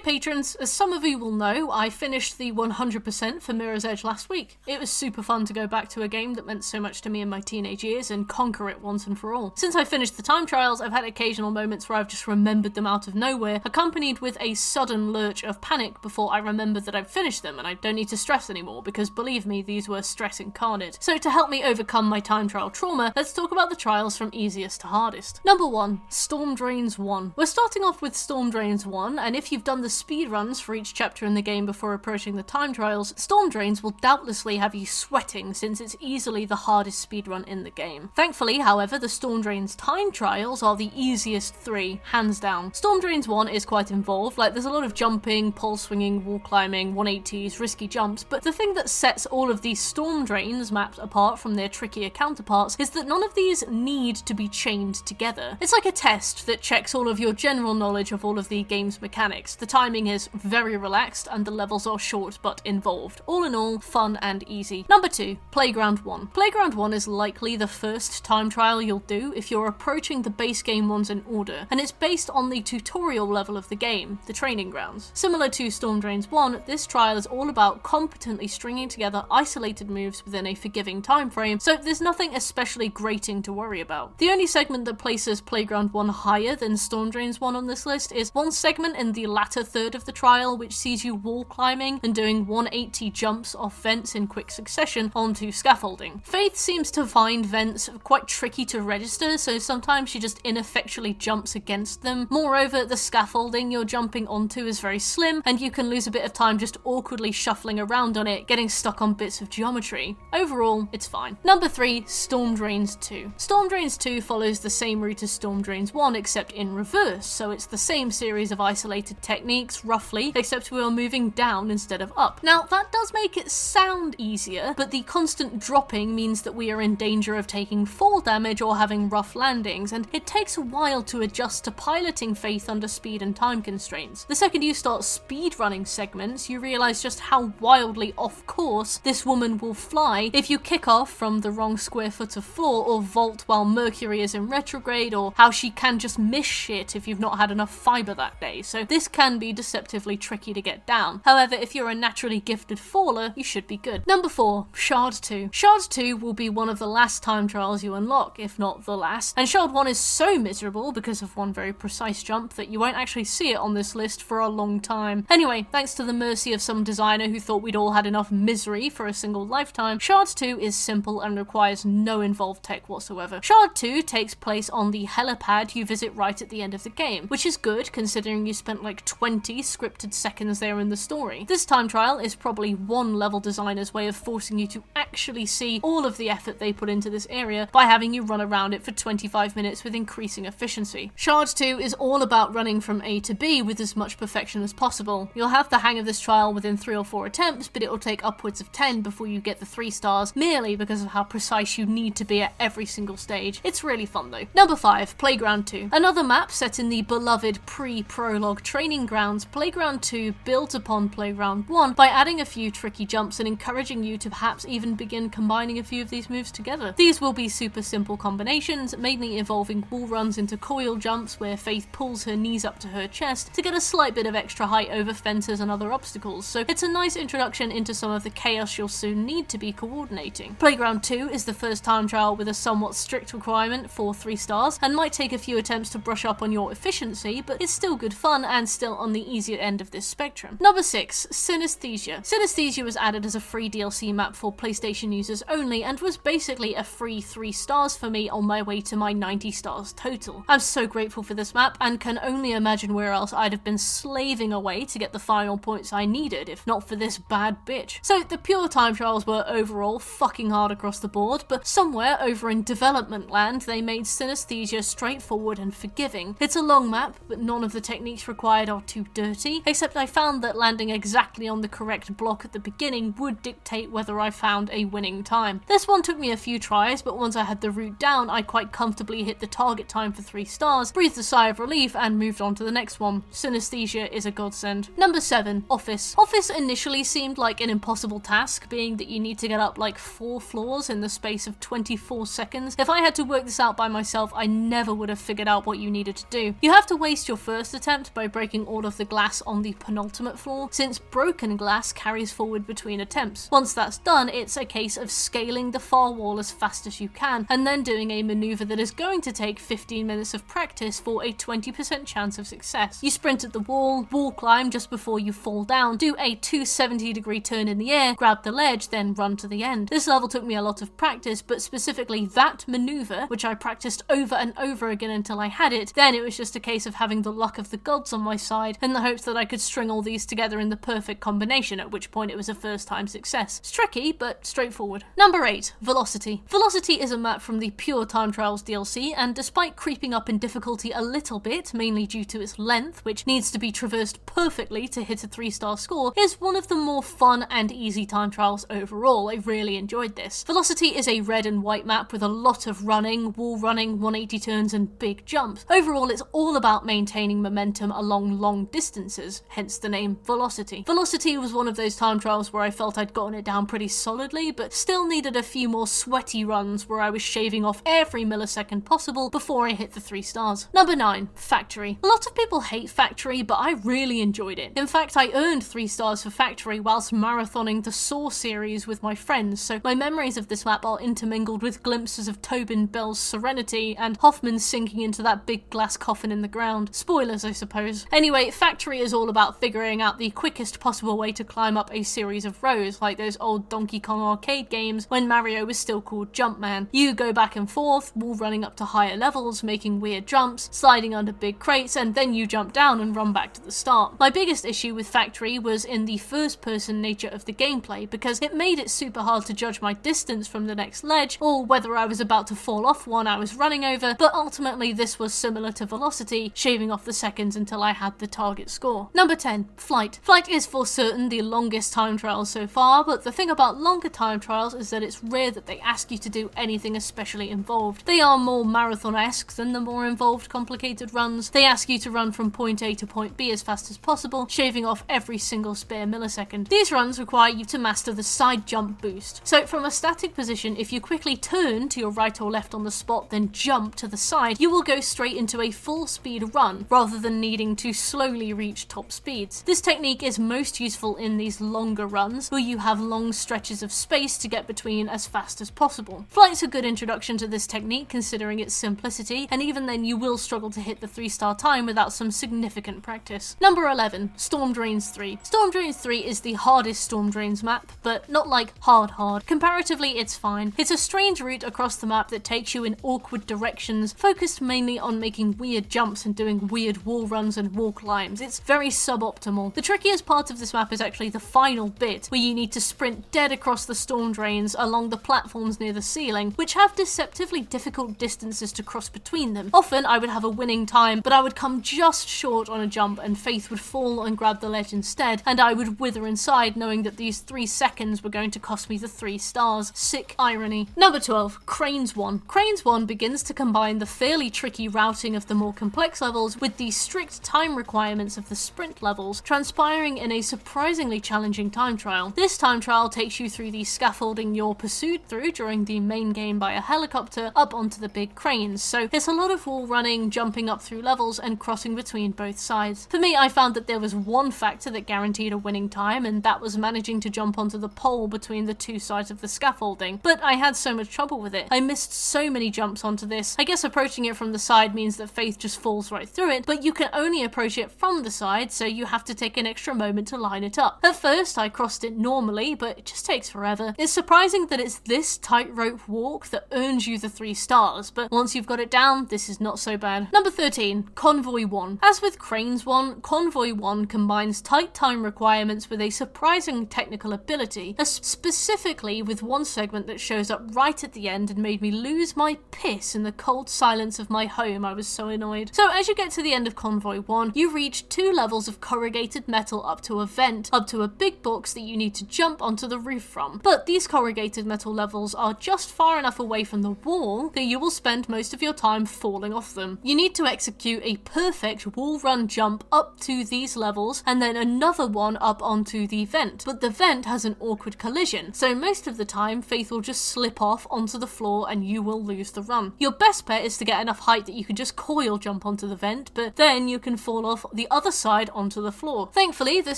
patrons, as some of you will know, I finished the 100% for Mirror's Edge last week. It was super fun to go back to a game that meant so much to me in my teenage years and conquer it once and for all. Since I finished the time trials, I've had occasional moments where I've just remembered them out of nowhere, accompanied with a sudden lurch of panic before I remembered that I'd finished them and I don't need to stress anymore, because believe me, these were stress incarnate. So to help me overcome my time trial trauma, let's talk about the trials from easiest to hardest. Number 1, Storm Drains 1. We're starting off with Storm Drains 1, and if you've done the speedruns for each chapter in the game before approaching the time trials, Storm Drains will doubtlessly have you sweating since it's easily the hardest speedrun in the game. Thankfully, however, the Storm Drains time trials are the easiest 3, hands down. Storm Drains 1 is quite involved, like there's a lot of jumping, pole swinging, wall climbing, 180s, risky jumps, but the thing that sets all of these Storm Drains maps apart from their trickier counterparts is that none of these need to be chained together. It's like a test that checks all of your general knowledge of all of the game's mechanics. The timing is very relaxed and the levels are short but involved. All in all, fun and easy. Number 2, Playground 1. Playground 1 is likely the first time trial you'll do if you're approaching the base game ones in order, and it's based on the tutorial level of the game, the training grounds. Similar to Storm Drains 1, this trial is all about competently stringing together isolated moves within a forgiving time frame, so there's nothing especially grating to worry about. The only segment that places Playground 1 higher than Storm Drains 1 on this list is one segment in the latter third of the trial, which sees you wall climbing and doing 180 jumps off vents in quick succession onto scaffolding. Faith seems to find vents quite tricky to register, so sometimes she just ineffectually jumps against them. Moreover, the scaffolding you're jumping onto is very slim, and you can lose a bit of time just awkwardly shuffling around on it, getting stuck on bits of geometry. Overall, it's fine. Number 3, Storm Drains 2. Storm Drains 2 follows the same route as Storm Drains 1, except in reverse, so it's the same series of isolated techniques, roughly, except we are moving down instead of up. Now, that does make it sound easier, but the constant dropping means that we are in danger of taking fall damage or having rough landings, and it takes a while to adjust to piloting Faith under speed and time constraints. The second you start speedrunning segments, you realise just how wildly off course this woman will fly if you kick off from the wrong square foot of floor or vault while Mercury is in retrograde, or how she can just miss shit if you've not had enough fibre that day, so this can be deceptively tricky to get down. However, if you're a naturally gifted faller, you should be good. Number 4, Shard 2. Shard 2 will be one of the last time trials you unlock, if not the last, and Shard 1 is so miserable because of one very precise jump that you won't actually see it on this list for a long time. Anyway, thanks to the mercy of some designer who thought we'd all had enough misery for a single lifetime, Shard 2 is simple and requires no involved tech whatsoever. Shard 2 takes place on the helipad you visit right at the end of the game, which is good considering you spent like 20 scripted seconds there in the story. This time trial is probably one level designer's way of forcing you to actually see all of the effort they put into this area by having you run around it for 25 minutes with increasing efficiency. Shard 2 is all about running from A to B with as much perfection as possible. You'll have the hang of this trial within 3 or 4 attempts, but it will take upwards of 10 before you get the 3 stars, merely because of how precise you need to be at every single stage. It's really fun though. Number 5, Playground 2. Another map set in the beloved pre-prologue training grounds, Playground 2 builds upon Playground 1 by adding a few tricky jumps and encouraging you to perhaps even begin combining a few of these moves together. These will be super simple combinations, mainly involving wall runs into coil jumps where Faith pulls her knees up to her chest to get a slight bit of extra height over fences and other obstacles, so it's a nice introduction into some of the chaos you'll soon need to be coordinating. Playground 2 is the first time trial with a somewhat strict requirement for 3 stars, and might take a few attempts to brush up on your efficiency, but it's still good fun and still on the easier end of this spectrum. Number 6, Synesthesia. Synesthesia was added as a free DLC map for PlayStation users only, and was basically a free 3 stars for me on my way to my 90 stars total. I'm so grateful for this map, and can only imagine where else I'd have been slaving away to get the final points I needed, if not for this bad bitch. So the pure time trials were overall fucking hard across the board, but somewhere over in development land they made Synesthesia straightforward and forgiving. It's a long map, but none of the techniques required are too dirty, except I found that landing exactly on the correct block at the beginning would dictate whether I found a winning time. This one took me a few tries, but once I had the route down, I quite comfortably hit the target time for 3 stars, breathed a sigh of relief, and moved on to the next one. Synesthesia is a godsend. Number 7, Office. Office initially seemed like an impossible task, being that you need to get up like 4 floors in the space of 24 seconds. If I had to work this out by myself, I never would have figured out what you needed to do. You have to waste your first attempt by breaking all of of the glass on the penultimate floor, since broken glass carries forward between attempts. Once that's done, it's a case of scaling the far wall as fast as you can, and then doing a maneuver that is going to take 15 minutes of practice for a 20% chance of success. You sprint at the wall climb just before you fall down, do a 270-degree turn in the air, grab the ledge, then run to the end. This level took me a lot of practice, but specifically that maneuver, which I practiced over and over again until I had it, then it was just a case of having the luck of the gods on my side in the hopes that I could string all these together in the perfect combination, at which point it was a first-time success. It's tricky, but straightforward. Number 8. Velocity. Velocity is a map from the Pure Time Trials DLC, and despite creeping up in difficulty a little bit, mainly due to its length, which needs to be traversed perfectly to hit a 3-star score, is one of the more fun and easy time trials overall. I really enjoyed this. Velocity is a red and white map with a lot of running, wall running, 180 turns and big jumps. Overall, it's all about maintaining momentum along long distances, hence the name Velocity. Velocity was one of those time trials where I felt I'd gotten it down pretty solidly, but still needed a few more sweaty runs where I was shaving off every millisecond possible before I hit the 3 stars. Number 9. Factory. A lot of people hate Factory, but I really enjoyed it. In fact, I earned 3 stars for Factory whilst marathoning the Saw series with my friends, so my memories of this map are intermingled with glimpses of Tobin Bell's Serenity and Hoffman sinking into that big glass coffin in the ground. Spoilers, I suppose. Anyway, Factory is all about figuring out the quickest possible way to climb up a series of rows, like those old Donkey Kong arcade games when Mario was still called Jumpman. You go back and forth, wall running up to higher levels, making weird jumps, sliding under big crates, and then you jump down and run back to the start. My biggest issue with Factory was in the first-person nature of the gameplay, because it made it super hard to judge my distance from the next ledge, or whether I was about to fall off one I was running over, but ultimately this was similar to Velocity, shaving off the seconds until I had the target score. Number 10. Flight. Flight is for certain the longest time trial so far, but the thing about longer time trials is that it's rare that they ask you to do anything especially involved. They are more marathon-esque than the more involved, complicated runs. They ask you to run from point A to point B as fast as possible, shaving off every single spare millisecond. These runs require you to master the side jump boost. So from a static position, if you quickly turn to your right or left on the spot, then jump to the side, you will go straight into a full speed run, rather than needing to slowly reach top speeds. This technique is most useful in these longer runs, where you have long stretches of space to get between as fast as possible. Flight's a good introduction to this technique considering its simplicity, and even then you will struggle to hit the 3-star time without some significant practice. Number 11. Storm Drains 3. Storm Drains 3 is the hardest Storm Drains map, but not like hard. Comparatively, it's fine. It's a strange route across the map that takes you in awkward directions, focused mainly on making weird jumps and doing weird wall runs and wall climbs. It's very suboptimal. The trickiest part of this map is actually the final bit, where you need to sprint dead across the storm drains along the platforms near the ceiling, which have deceptively difficult distances to cross between them. Often I would have a winning time, but I would come just short on a jump and Faith would fall and grab the ledge instead, and I would wither inside knowing that these 3 seconds were going to cost me the 3 stars. Sick irony. Number 12. Cranes 1. Cranes 1 begins to combine the fairly tricky routing of the more complex levels with the strict time requirements of the sprint levels, transpiring in a surprisingly challenging time trial. This time trial takes you through the scaffolding you're pursued through during the main game by a helicopter up onto the big cranes, so it's a lot of wall running, jumping up through levels and crossing between both sides. For me, I found that there was one factor that guaranteed a winning time, and that was managing to jump onto the pole between the 2 sides of the scaffolding, but I had so much trouble with it. I missed so many jumps onto this. I guess approaching it from the side means that Faith just falls right through it, but you can only approach it from the side, so you have to take an extra moment to line it up. At first, I crossed it normally, but it just takes forever. It's surprising that it's this tightrope walk that earns you the 3 stars, but once you've got it down, this is not so bad. Number 13. Convoy 1. As with Cranes 1, Convoy 1 combines tight time requirements with a surprising technical ability, specifically with one segment that shows up right at the end and made me lose my piss in the cold silence of my home. I was so annoyed. So as you get to the end of Convoy 1, you reach 2 levels of corrugated metal up to a vent, up to a big box that you need to jump onto the roof from. But these corrugated metal levels are just far enough away from the wall that you will spend most of your time falling off them. You need to execute a perfect wall run jump up to these levels and then another one up onto the vent. But the vent has an awkward collision, so most of the time Faith will just slip off onto the floor and you will lose the run. Your best bet is to get enough height that you can just coil jump onto the vent, but then you can fall off the the other side onto the floor. Thankfully, this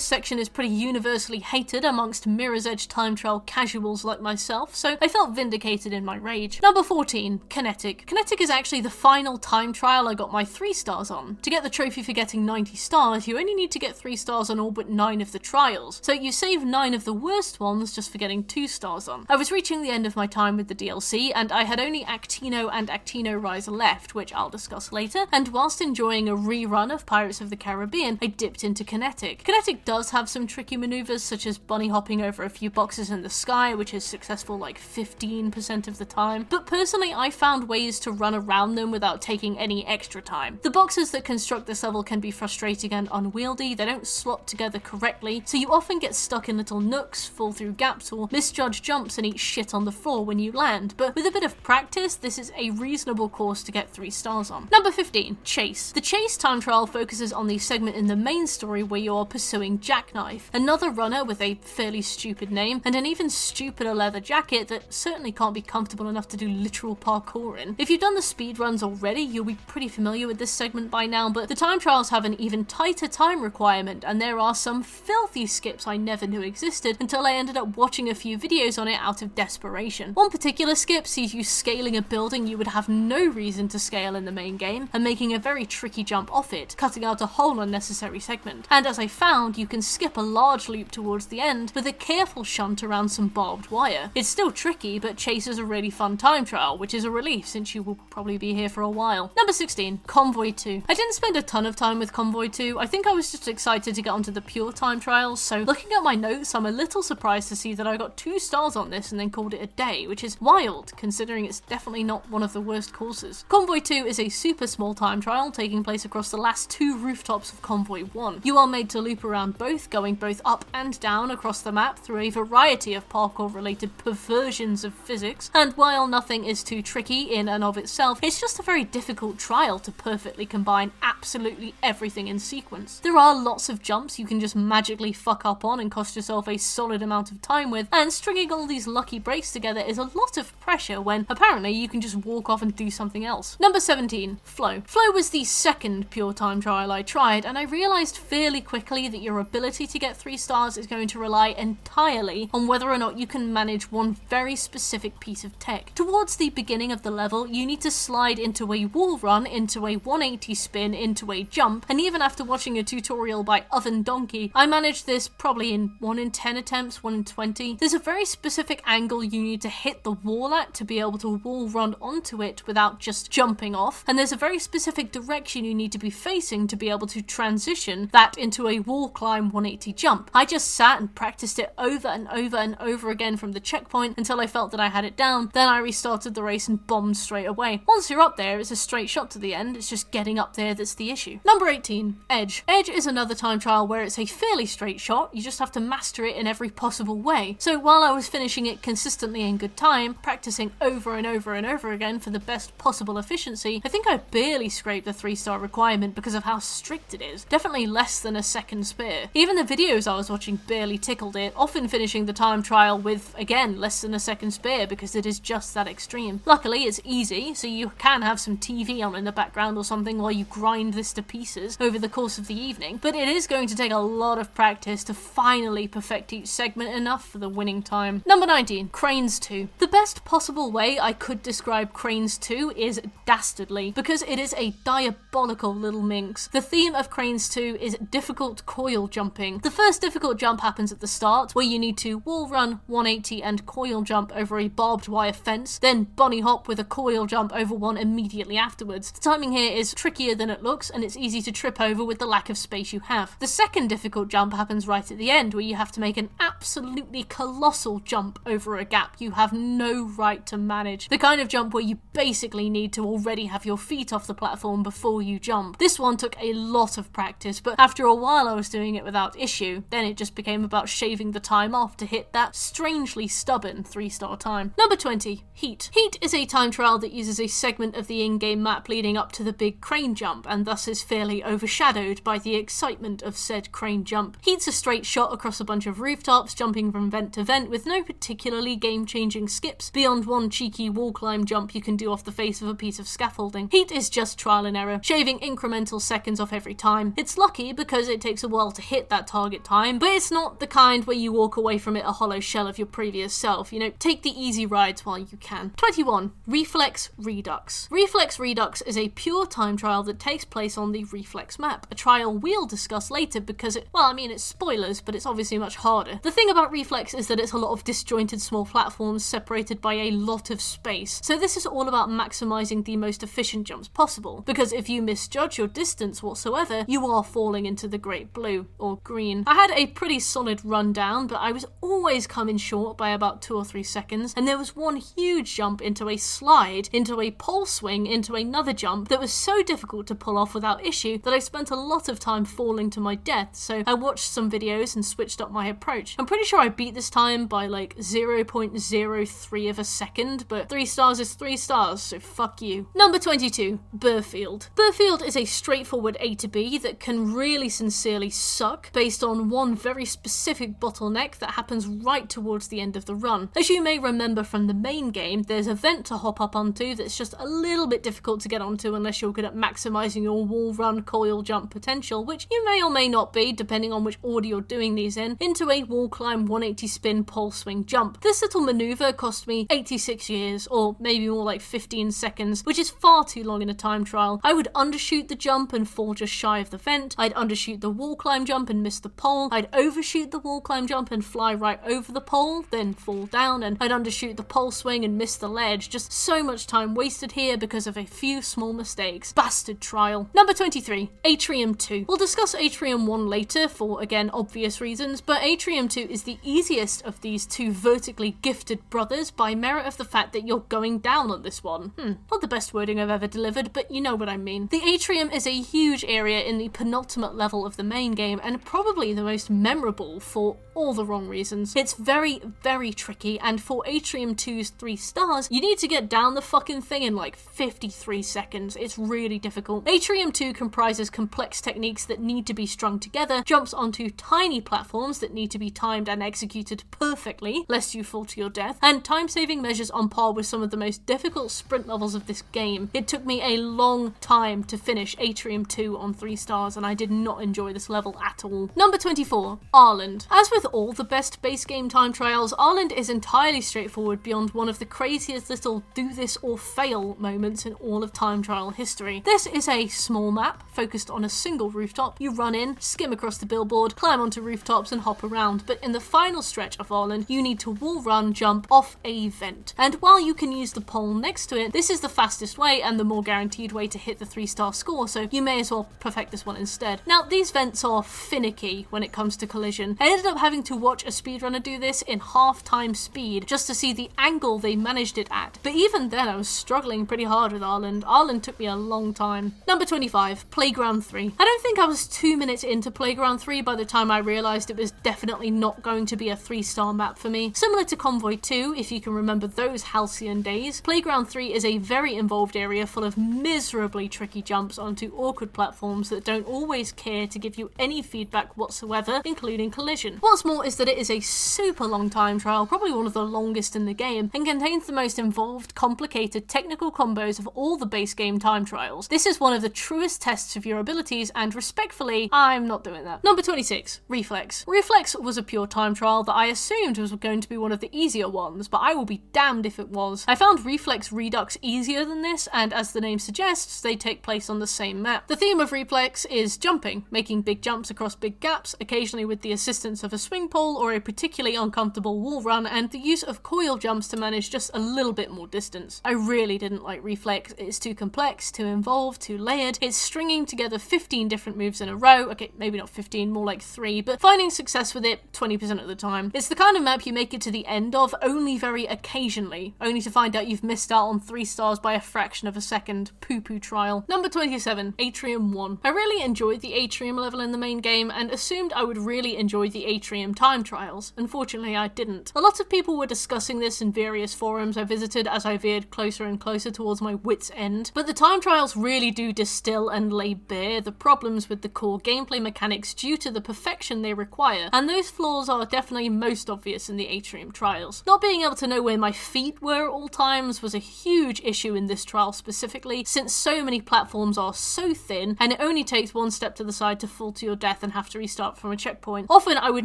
section is pretty universally hated amongst Mirror's Edge time trial casuals like myself, so I felt vindicated in my rage. Number 14, Kinetic. Kinetic is actually the final time trial I got my 3 stars on. To get the trophy for getting 90 stars, you only need to get 3 stars on all but 9 of the trials, so you save 9 of the worst ones just for getting 2 stars on. I was reaching the end of my time with the DLC, and I had only Actino and Actino Rise left, which I'll discuss later, and whilst enjoying a rerun of Pirates of the Caribbean, I dipped into Kinetic. Kinetic does have some tricky maneuvers, such as bunny hopping over a few boxes in the sky, which is successful like 15% of the time, but personally I found ways to run around them without taking any extra time. The boxes that construct this level can be frustrating and unwieldy, they don't slot together correctly, so you often get stuck in little nooks, fall through gaps, or misjudge jumps and eat shit on the floor when you land, but with a bit of practice, this is a reasonable course to get 3 stars on. Number 15, Chase. The Chase time trial focuses on the segment in the main story where you're pursuing Jackknife, another runner with a fairly stupid name, and an even stupider leather jacket that certainly can't be comfortable enough to do literal parkour in. If you've done the speedruns already, you'll be pretty familiar with this segment by now, but the time trials have an even tighter time requirement, and there are some filthy skips I never knew existed until I ended up watching a few videos on it out of desperation. One particular skip sees you scaling a building you would have no reason to scale in the main game, and making a very tricky jump off it, cutting out a whole unnecessary segment. And as I found, you can skip a large loop towards the end with a careful shunt around some barbed wire. It's still tricky, but Chase is a really fun time trial, which is a relief since you will probably be here for a while. Number 16, Convoy 2. I didn't spend a ton of time with Convoy 2, I think I was just excited to get onto the pure time trials, so looking at my notes, I'm a little surprised to see that I got 2 stars on this and then called it a day, which is wild, considering it's definitely not one of the worst courses. Convoy 2 is a super small time trial taking place across the last 2 rooftops of Convoy 1. You are made to loop around both, going both up and down across the map through a variety of parkour-related perversions of physics, and while nothing is too tricky in and of itself, it's just a very difficult trial to perfectly combine absolutely everything in sequence. There are lots of jumps you can just magically fuck up on and cost yourself a solid amount of time with, and stringing all these lucky breaks together is a lot of pressure when apparently you can just walk off and do something else. Number 17, Flow. Flow was the second pure time trial I tried, and I realised fairly quickly that your ability to get 3 stars is going to rely entirely on whether or not you can manage one very specific piece of tech. Towards the beginning of the level, you need to slide into a wall run, into a 180 spin, into a jump, and even after watching a tutorial by Oven Donkey, I managed this probably in 1 in 10 attempts, 1 in 20. There's a very specific angle you need to hit the wall at to be able to wall run onto it without just jumping off, and there's a very specific direction you need to be facing to be able to transition that into a wall climb 180 jump. I just sat and practiced it over and over and over again from the checkpoint until I felt that I had it down, then I restarted the race and bombed straight away. Once you're up there, it's a straight shot to the end, it's just getting up there that's the issue. Number 18, Edge. Edge is another time trial where it's a fairly straight shot, you just have to master it in every possible way. So while I was finishing it consistently in good time, practicing over and over and over again for the best possible efficiency, I think I barely scraped the 3-star requirement because of how strict it is. Definitely less than a second spare. Even the videos I was watching barely tickled it, often finishing the time trial with, again, less than a second spare because it is just that extreme. Luckily, it's easy, so you can have some TV on in the background or something while you grind this to pieces over the course of the evening, but it is going to take a lot of practice to finally perfect each segment enough for the winning time. Number 19, Cranes 2. The best possible way I could describe Cranes 2 is dastardly, because it is a diabolical little minx. The theme of Cranes 2 is difficult coil jumping. The first difficult jump happens at the start, where you need to wall run, 180 and coil jump over a barbed wire fence, then bunny hop with a coil jump over one immediately afterwards. The timing here is trickier than it looks, and it's easy to trip over with the lack of space you have. The second difficult jump happens right at the end, where you have to make an absolutely colossal jump over a gap you have no right to manage. The kind of jump where you basically need to already have your feet off the platform before you jump. This one took a lot of practice, but after a while I was doing it without issue. Then it just became about shaving the time off to hit that strangely stubborn 3-star time. Number 20, Heat. Heat is a time trial that uses a segment of the in-game map leading up to the big crane jump, and thus is fairly overshadowed by the excitement of said crane jump. Heat's a straight shot across a bunch of rooftops, jumping from vent to vent with no particularly game-changing skips beyond one cheeky wall climb jump you can do off the face of a piece of scaffolding. Heat is just trial and error, shaving incremental seconds off every every time. It's lucky because it takes a while to hit that target time, but it's not the kind where you walk away from it a hollow shell of your previous self. You know, take the easy rides while you can. 21. Reflex Redux. Reflex Redux is a pure time trial that takes place on the Reflex map, a trial we'll discuss later because it's spoilers, but it's obviously much harder. The thing about Reflex is that it's a lot of disjointed small platforms separated by a lot of space, so this is all about maximizing the most efficient jumps possible, because if you misjudge your distance whatsoever, you are falling into the great blue, or green. I had a pretty solid run down, but I was always coming short by about 2 or 3 seconds, and there was one huge jump into a slide, into a pole swing, into another jump that was so difficult to pull off without issue that I spent a lot of time falling to my death, so I watched some videos and switched up my approach. I'm pretty sure I beat this time by like 0.03 of a second, but 3 stars is 3 stars, so fuck you. Number 22, Burfield. Burfield is a straightforward A to B that can really sincerely suck based on one very specific bottleneck that happens right towards the end of the run. As you may remember from the main game, there's a vent to hop up onto that's just a little bit difficult to get onto unless you're good at maximizing your wall run coil jump potential, which you may or may not be depending on which order you're doing these in, into a wall climb 180 spin pole swing jump. This little maneuver cost me 86 years, or maybe more like 15 seconds, which is far too long in a time trial. I would undershoot the jump and fall just shy of the vent, I'd undershoot the wall climb jump and miss the pole, I'd overshoot the wall climb jump and fly right over the pole, then fall down, and I'd undershoot the pole swing and miss the ledge. Just so much time wasted here because of a few small mistakes. Bastard trial. Number 23, Atrium 2. We'll discuss Atrium 1 later for, again, obvious reasons, but Atrium 2 is the easiest of these two vertically gifted brothers by merit of the fact that you're going down on this one. Not the best wording I've ever delivered, but you know what I mean. The Atrium is a huge area in the penultimate level of the main game, and probably the most memorable for all the wrong reasons. It's very, very tricky, and for Atrium 2's 3 stars, you need to get down the fucking thing in like 53 seconds. It's really difficult. Atrium 2 comprises complex techniques that need to be strung together, jumps onto tiny platforms that need to be timed and executed perfectly, lest you fall to your death, and time-saving measures on par with some of the most difficult sprint levels of this game. It took me a long time to finish Atrium 2 on 3 stars, and I did not enjoy this level at all. Number 24, Arland. As with all the best base game time trials, Arland is entirely straightforward beyond one of the craziest little do this or fail moments in all of time trial history. This is a small map focused on a single rooftop. You run in, skim across the billboard, climb onto rooftops and hop around, but in the final stretch of Arland, you need to wall run jump off a vent. And while you can use the pole next to it, this is the fastest way and the more guaranteed way to hit the 3-star score, so you may as well perfect this one instead. Now, these vents are finicky when it comes to collision. I ended up having to watch a speedrunner do this in half-time speed just to see the angle they managed it at. But even then, I was struggling pretty hard with Arland. Arland took me a long time. Number 25, Playground 3. I don't think I was 2 minutes into Playground 3 by the time I realised it was definitely not going to be a 3-star map for me. Similar to Convoy 2, if you can remember those halcyon days, Playground 3 is a very involved area full of miserably tricky jumps onto awkward platforms that don't always care to give you any feedback whatsoever, including collision. What's more is that it is a super long time trial, probably one of the longest in the game, and contains the most involved, complicated technical combos of all the base game time trials. This is one of the truest tests of your abilities, and respectfully, I'm not doing that. Number 26, Reflex. Reflex was a pure time trial that I assumed was going to be one of the easier ones, but I will be damned if it was. I found Reflex Redux easier than this, and as the name suggests, they take place on the same map. The theme of Reflex is jumping, making big jumps across big gaps, occasionally with the assistance of a swing pole or a particularly uncomfortable wall run, and the use of coil jumps to manage just a little bit more distance. I really didn't like Reflex. It's too complex, too involved, too layered. It's stringing together 15 different moves in a row. Okay, maybe not 15, more like 3, but finding success with it 20% of the time. It's the kind of map you make it to the end of only very occasionally, only to find out you've missed out on 3 stars by a fraction of a second. Poo-poo trial. Number 27, Atrium 1. I really enjoyed the Atrium level in the main game and assumed I would really enjoy the Atrium time trials. Unfortunately, I didn't. A lot of people were discussing this in various forums I visited as I veered closer and closer towards my wit's end, but the time trials really do distill and lay bare the problems with the core gameplay mechanics due to the perfection they require, and those flaws are definitely most obvious in the Atrium trials. Not being able to know where my feet were at all times was a huge issue in this trial specifically, since so many platforms are so thin, and it only takes one step to the side to fall to your death and have to restart from a checkpoint. Often I would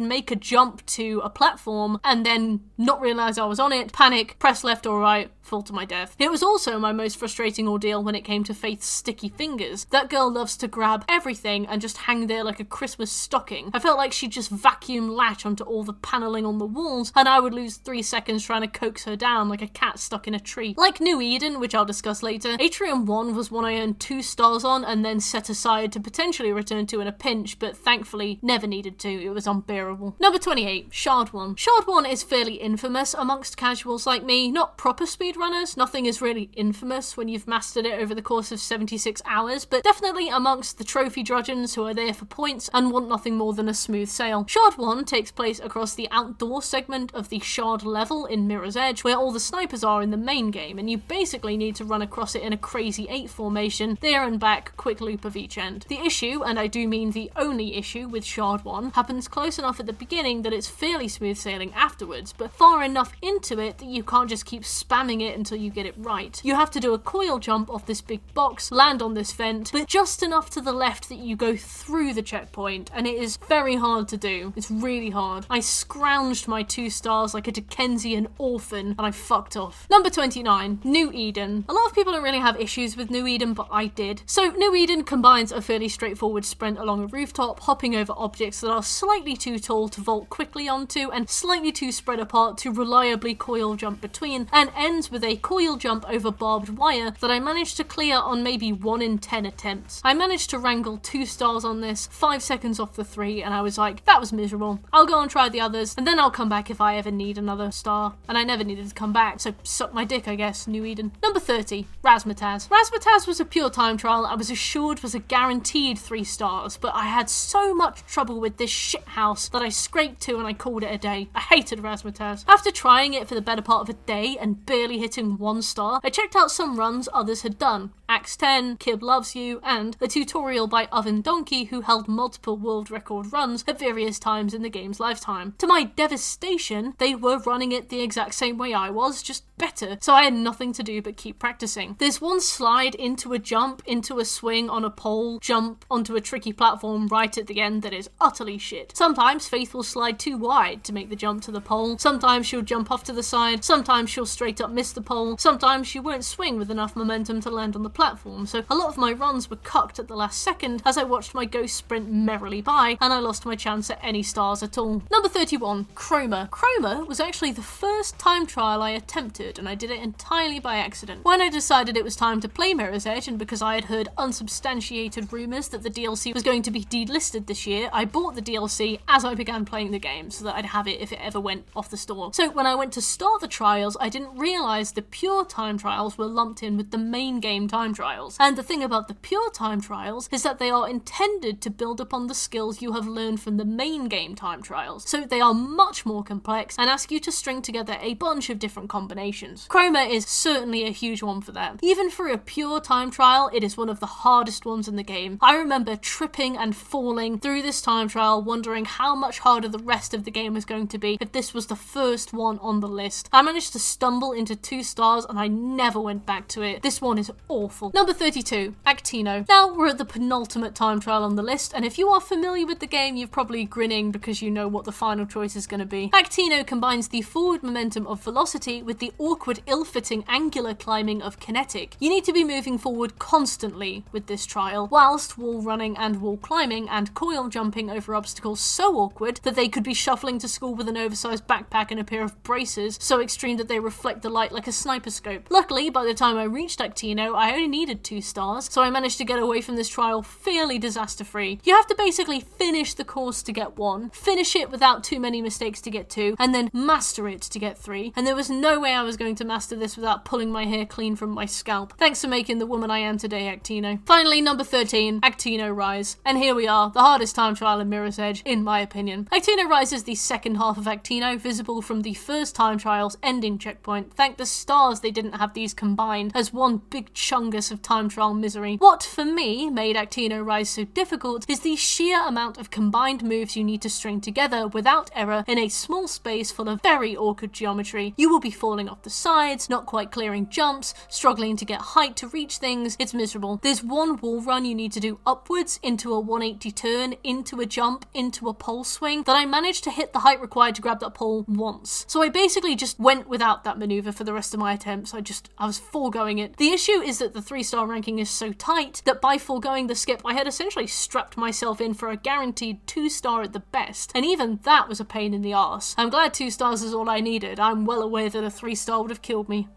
make a jump to a platform and then not realise I was on it, panic, press left or right, fall to my death. It was also my most frustrating ordeal when it came to Faith's sticky fingers. That girl loves to grab everything and just hang there like a Christmas stocking. I felt like she'd just vacuum latch onto all the panelling on the walls, and I would lose 3 seconds trying to coax her down like a cat stuck in a tree. Like New Eden, which I'll discuss later, Atrium 1 was one I earned 2 stars on and then set aside to potentially return to in a pinch, but thankfully never needed to. It was unbearable. Number 28, Shard 1. Shard 1 is fairly infamous amongst casuals like me, not proper speedrunners. Nothing is really infamous when you've mastered it over the course of 76 hours, but definitely amongst the trophy drudgeons who are there for points and want nothing more than a smooth sail. Shard 1 takes place across the outdoor segment of the Shard level in Mirror's Edge, where all the snipers are in the main game, and you basically need to run across it in a crazy 8 formation, there and back, quick loop of each end. The issue, and I do mean the only issue with Shard 1, happens close enough at the beginning that it's fairly smooth sailing afterwards, but far enough into it that you can't just keep spamming it until you get it right. You have to do a coil jump off this big box, land on this vent, but just enough to the left that you go through the checkpoint, and it is very hard to do. It's really hard. I scrounged my 2 stars like a Dickensian orphan, and I fucked off. Number 29, New Eden. A lot of people don't really have issues with New Eden, but I did. So New Eden combines a fairly straightforward sprint along a rooftop, hopping over objects that are slightly too tall to vault quickly onto and slightly too spread apart to reliably coil jump between, and ends with a coil jump over barbed wire that I managed to clear on maybe 1 in 10 attempts. I managed to wrangle 2 stars on this, 5 seconds off the 3, and I was like, that was miserable. I'll go and try the others, and then I'll come back if I ever need another star. And I never needed to come back, so suck my dick, I guess, New Eden. Number 30, Razzmatazz. Razzmatazz was a pure time trial I was assured was a guaranteed 3 stars, but I had so much trouble with this shithouse that I scraped 2 and I called it a day. I hated Razzmatazz. After trying it for the better part of a day and barely hitting 1 star, I checked out some runs others had done. Axe 10, Kib Loves You, and a tutorial by Oven Donkey who held multiple world record runs at various times in the game's lifetime. To my devastation, they were running it the exact same way I was, just better, so I had nothing to do but keep practicing. There's one slide into a jump, into a swing on a pole, jump onto a tricky platform right at the end that is utterly shit. Sometimes Faith will slide too wide to make the jump to the pole, sometimes she'll jump off to the side, sometimes she'll straight up miss the pole, sometimes she won't swing with enough momentum to land on the platform, so a lot of my runs were cucked at the last second as I watched my ghost sprint merrily by, and I lost my chance at any stars at all. Number 31, Chroma. Chroma was actually the first time trial I attempted, and I did it entirely by accident. When I decided it was time to play Mirror's Edge, and because I had heard unsubstantiated rumours that the DLC was going to be delisted this year, I bought the DLC as I began playing the game, so that I'd have it if it ever went off the store. So when I went to start the trials, I didn't realise the pure time trials were lumped in with the main game time trials. And the thing about the pure time trials is that they are intended to build upon the skills you have learned from the main game time trials. So they are much more complex and ask you to string together a bunch of different combinations. Chroma is certainly a huge one for that. Even for a pure time trial, it is one of the hardest ones in the game. I remember tripping and falling through this time trial, wondering how much harder the rest of the game was going to be if this was the first one on the list. I managed to stumble into 2 stars and I never went back to it. This one is awful. Number 32, Actino. Now we're at the penultimate time trial on the list, and if you are familiar with the game, you're probably grinning because you know what the final choice is going to be. Actino combines the forward momentum of velocity with the awkward, ill-fitting angular climbing of kinetic. You need to be moving forward constantly with this trial, whilst wall running and wall climbing and coil jumping over obstacles so awkward that they could be shuffling to school with an oversized backpack and a pair of braces so extreme that they reflect the light like a sniper scope. Luckily, by the time I reached Actino, I only needed 2 stars, so I managed to get away from this trial fairly disaster-free. You have to basically finish the course to get 1, finish it without too many mistakes to get 2, and then master it to get 3, and there was no way I was going to master this without pulling my hair clean from my scalp. Thanks for making the woman I am today, Actino. Finally, number 13, Actino Rise. And here we are, the hardest time trial in Mirror's Edge, in my opinion. Actino Rise is the second half of Actino, visible from the first time trial's ending checkpoint. Thank the stars they didn't have these combined as one big chungus nothingness of time trial misery. What, for me, made Actino Rise so difficult is the sheer amount of combined moves you need to string together without error in a small space full of very awkward geometry. You will be falling off the sides, not quite clearing jumps, struggling to get height to reach things. It's miserable. There's one wall run you need to do upwards into a 180 turn, into a jump, into a pole swing that I managed to hit the height required to grab that pole once. So I basically just went without that maneuver for the rest of my attempts. I was foregoing it. The issue is that the 3-star ranking is so tight that by foregoing the skip, I had essentially strapped myself in for a guaranteed 2-star at the best, and even that was a pain in the arse. I'm glad 2 stars is all I needed. I'm well aware that a 3-star would have killed me.